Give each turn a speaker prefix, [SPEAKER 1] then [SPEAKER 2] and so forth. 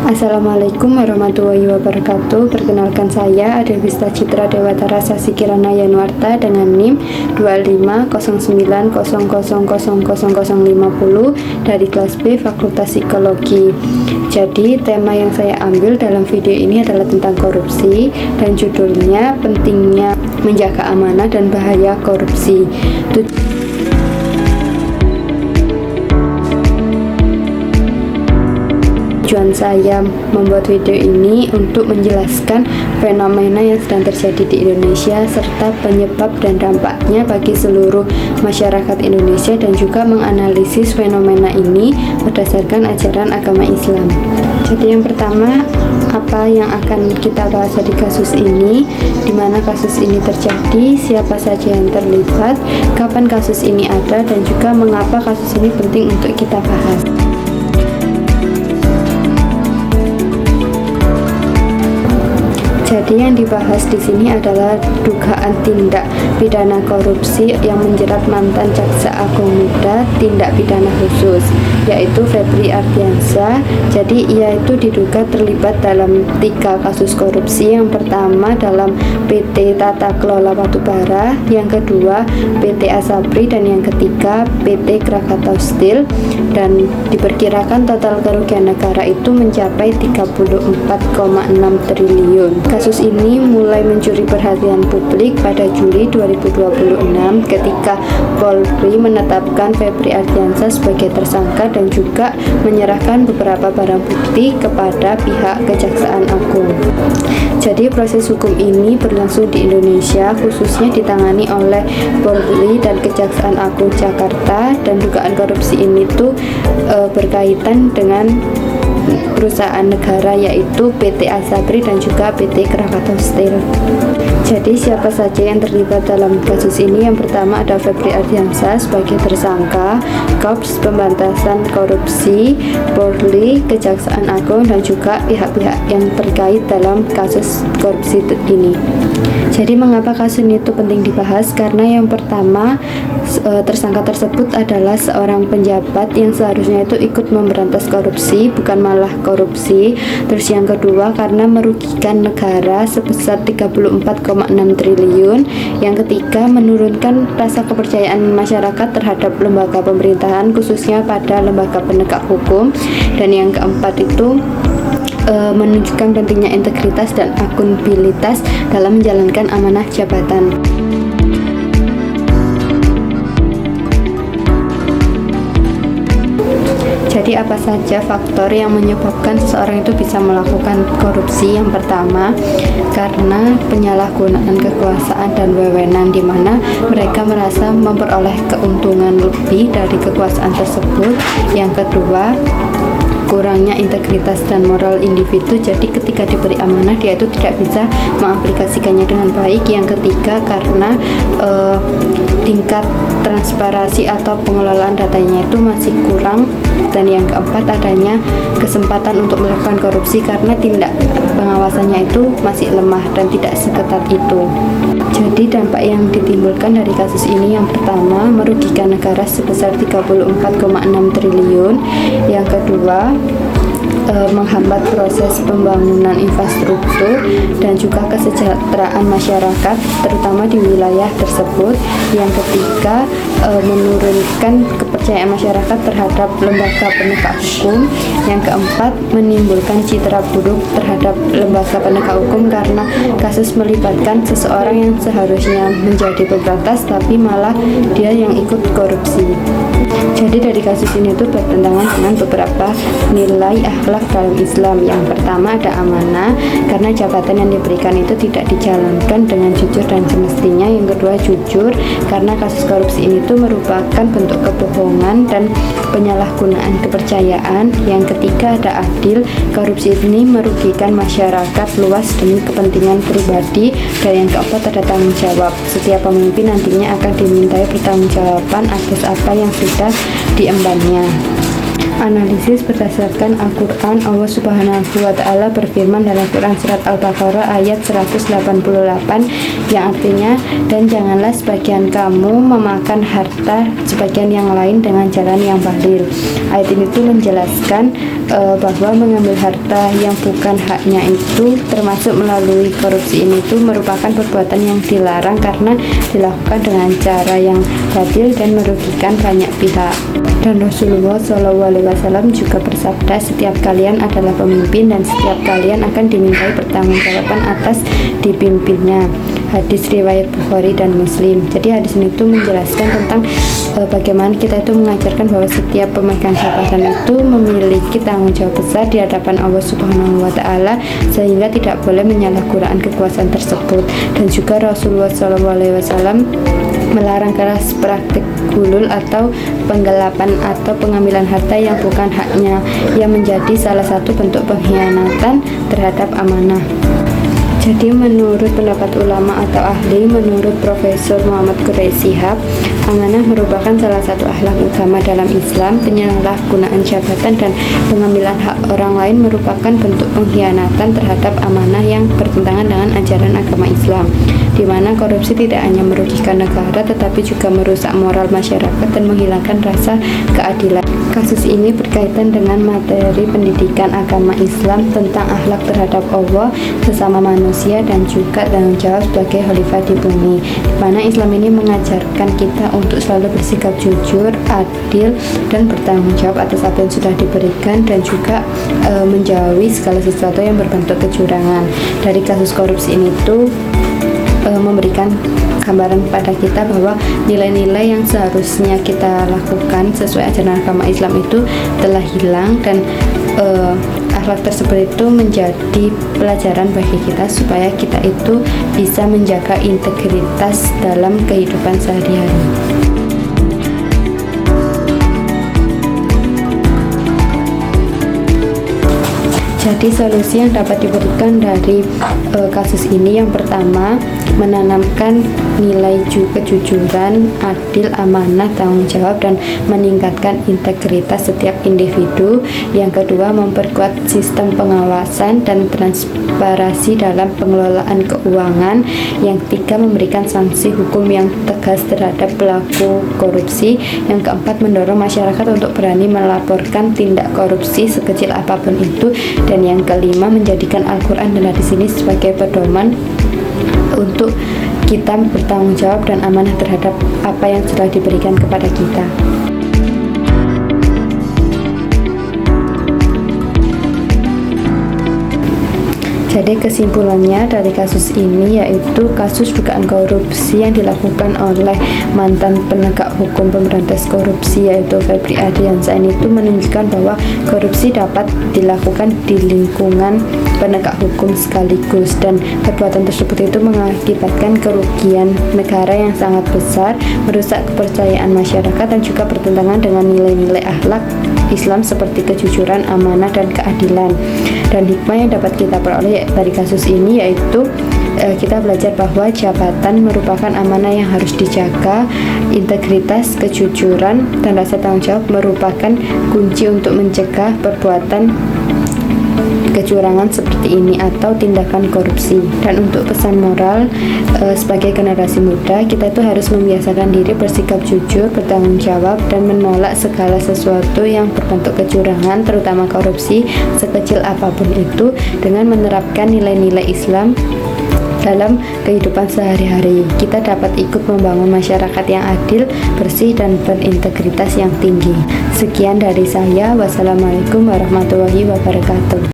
[SPEAKER 1] Assalamualaikum warahmatullahi wabarakatuh. Perkenalkan saya Adewista Citra Dewatara Sasi Kirana Yanuarta dengan NIM 2509000050 dari kelas B Fakultas Psikologi. Jadi tema yang saya ambil dalam video ini adalah tentang korupsi dan judulnya pentingnya menjaga amanah dan bahaya korupsi. Tujuan saya membuat video ini untuk menjelaskan fenomena yang sedang terjadi di Indonesia serta penyebab dan dampaknya bagi seluruh masyarakat Indonesia, dan juga menganalisis fenomena ini berdasarkan ajaran agama Islam. Jadi yang pertama, apa yang akan kita bahas di kasus ini, di mana kasus ini terjadi, siapa saja yang terlibat, kapan kasus ini ada, dan juga mengapa kasus ini penting untuk kita bahas. Jadi yang dibahas di sini adalah dugaan tindak pidana korupsi yang menjerat mantan Jaksa Agung Muda tindak pidana khusus, yaitu Febri Ardiansyah. Jadi ia itu diduga terlibat dalam 3 kasus korupsi. Yang pertama dalam PT Tata Kelola Batubara, yang kedua PT Asabri, dan yang ketiga PT Krakatau Steel. Dan diperkirakan total kerugian negara itu mencapai 34,6 triliun. Kasus ini mulai mencuri perhatian publik pada Juli 2026 ketika Polri menetapkan Febri Ardiansyah sebagai tersangka dan juga menyerahkan beberapa barang bukti kepada pihak Kejaksaan Agung. Jadi proses hukum ini berlangsung di Indonesia, khususnya ditangani oleh Polri dan Kejaksaan Agung Jakarta, dan dugaan korupsi ini tuh berkaitan dengan perusahaan negara yaitu PT Asabri dan juga PT Krakatau Steel. Jadi siapa saja yang terlibat dalam kasus ini? Yang pertama ada Febri Ardiansyah sebagai tersangka, Korps Pemberantasan Korupsi, Polri, Kejaksaan Agung, dan juga pihak-pihak yang terkait dalam kasus korupsi ini. Jadi mengapa kasus ini itu penting dibahas? Karena yang pertama, tersangka tersebut adalah seorang penjabat yang seharusnya itu ikut memberantas korupsi, bukan malah korupsi. Terus yang kedua, karena merugikan negara sebesar 34,6 triliun. Yang ketiga, menurunkan rasa kepercayaan masyarakat terhadap lembaga pemerintahan, khususnya pada lembaga penegak hukum. Dan yang keempat itu menunjukkan pentingnya integritas dan akuntabilitas dalam menjalankan amanah jabatan. Jadi apa saja faktor yang menyebabkan seseorang itu bisa melakukan korupsi? Yang pertama, karena penyalahgunaan kekuasaan dan wewenang, di mana mereka merasa memperoleh keuntungan lebih dari kekuasaan tersebut. Yang kedua, kurangnya integritas dan moral individu, jadi ketika diberi amanah dia itu tidak bisa mengaplikasikannya dengan baik. Yang ketiga, karena tingkat transparansi atau pengelolaan datanya itu masih kurang. Dan yang keempat, adanya kesempatan untuk melakukan korupsi karena tindak pengawasannya itu masih lemah dan tidak seketat itu. Jadi dampak yang ditimbulkan dari kasus ini, yang pertama merugikan negara sebesar 34,6 triliun. Yang kedua, menghambat proses pembangunan infrastruktur dan juga kesejahteraan masyarakat terutama di wilayah tersebut. Yang ketiga, menurunkan kepercayaan masyarakat terhadap lembaga penegak hukum. Yang keempat, menimbulkan citra buruk terhadap lembaga penegak hukum karena kasus melibatkan seseorang yang seharusnya menjadi pemberantas tapi malah dia yang ikut korupsi. Jadi dari kasus ini itu bertentangan dengan beberapa nilai akhlak dalam Islam. Yang pertama ada amanah, karena jabatan yang diberikan itu tidak dijalankan dengan jujur dan semestinya. Yang kedua jujur, karena kasus korupsi ini itu merupakan bentuk kebohongan dan penyalahgunaan kepercayaan. Yang ketiga ada adil, korupsi ini merugikan masyarakat luas demi kepentingan pribadi. Dan yang keempat ada tanggung jawab, setiap pemimpin nantinya akan dimintai pertanggungjawaban atas apa yang sudah diembannya. Analisis berdasarkan Al-Quran. Allah Subhanahu wa Ta'ala berfirman dalam Quran surat Al-Baqarah ayat 188 yang artinya, dan janganlah sebagian kamu memakan harta sebagian yang lain dengan jalan yang batil. Ayat ini tuh menjelaskan bahwa mengambil harta yang bukan haknya itu termasuk melalui korupsi ini tuh merupakan perbuatan yang dilarang karena dilakukan dengan cara yang batil dan merugikan banyak pihak. Dan Rasulullah SAW juga bersabda, setiap kalian adalah pemimpin dan setiap kalian akan dimintai pertanggungjawaban atas dipimpinnya. Hadis riwayat Bukhari dan Muslim. Jadi hadis ini itu menjelaskan tentang bagaimana kita itu mengajarkan bahwa setiap pemegang jabatan itu memiliki tanggung jawab besar di hadapan Allah Subhanahu wa Ta'ala, sehingga tidak boleh menyalahgunakan kekuasaan tersebut. Dan juga Rasulullah SAW melarang keras praktik gulul atau penggelapan atau pengambilan harta yang bukan haknya, yang menjadi salah satu bentuk pengkhianatan terhadap amanah. Jadi menurut pendapat ulama atau ahli, menurut Profesor Muhammad Quraisy Shihab, amanah merupakan salah satu akhlak utama dalam Islam. Penyalahgunaan jabatan dan pengambilan hak orang lain merupakan bentuk pengkhianatan terhadap amanah yang bertentangan dengan ajaran agama Islam, di mana korupsi tidak hanya merugikan negara tetapi juga merusak moral masyarakat dan menghilangkan rasa keadilan. Kasus ini berkaitan dengan materi pendidikan agama Islam tentang akhlak terhadap Allah, sesama manusia, dan juga tanggung jawab sebagai khalifah di bumi, di mana Islam ini mengajarkan kita untuk selalu bersikap jujur, adil, dan bertanggung jawab atas apa yang sudah diberikan, dan juga menjauhi segala sesuatu yang berbentuk kecurangan. Dari kasus korupsi ini tuh memberikan gambaran kepada kita bahwa nilai-nilai yang seharusnya kita lakukan sesuai ajaran agama Islam itu telah hilang, dan akhlak tersebut itu menjadi pelajaran bagi kita supaya kita itu bisa menjaga integritas dalam kehidupan sehari-hari. Jadi solusi yang dapat diberikan dari kasus ini, yang pertama, menanamkan nilai kejujuran, adil, amanah, tanggung jawab, dan meningkatkan integritas setiap individu. Yang kedua, memperkuat sistem pengawasan dan transparansi dalam pengelolaan keuangan. Yang ketiga, memberikan sanksi hukum yang tegas terhadap pelaku korupsi. Yang keempat, mendorong masyarakat untuk berani melaporkan tindak korupsi sekecil apapun itu. Dan yang kelima, menjadikan Al-Quran dan hadis ini sebagai pedoman untuk kita bertanggung jawab dan amanah terhadap apa yang sudah diberikan kepada kita. Jadi kesimpulannya dari kasus ini yaitu kasus dugaan korupsi yang dilakukan oleh mantan penegak hukum pemberantas korupsi yaitu Febri Ardiansyah ini itu menunjukkan bahwa korupsi dapat dilakukan di lingkungan penegak hukum sekaligus, dan perbuatan tersebut itu mengakibatkan kerugian negara yang sangat besar, merusak kepercayaan masyarakat, dan juga bertentangan dengan nilai-nilai akhlak Islam seperti kejujuran, amanah, dan keadilan. Dan hikmah yang dapat kita peroleh dari kasus ini yaitu kita belajar bahwa jabatan merupakan amanah yang harus dijaga. Integritas, kejujuran, dan rasa tanggung jawab merupakan kunci untuk mencegah perbuatan kecurangan seperti ini atau tindakan korupsi. Dan untuk pesan moral sebagai generasi muda, kita itu harus membiasakan diri bersikap jujur, bertanggung jawab, dan menolak segala sesuatu yang berbentuk kecurangan, terutama korupsi, sekecil apapun itu, dengan menerapkan nilai-nilai Islam dalam kehidupan sehari-hari. Kita dapat ikut membangun masyarakat yang adil, bersih, dan berintegritas yang tinggi. Sekian dari saya. Wassalamualaikum warahmatullahi wabarakatuh.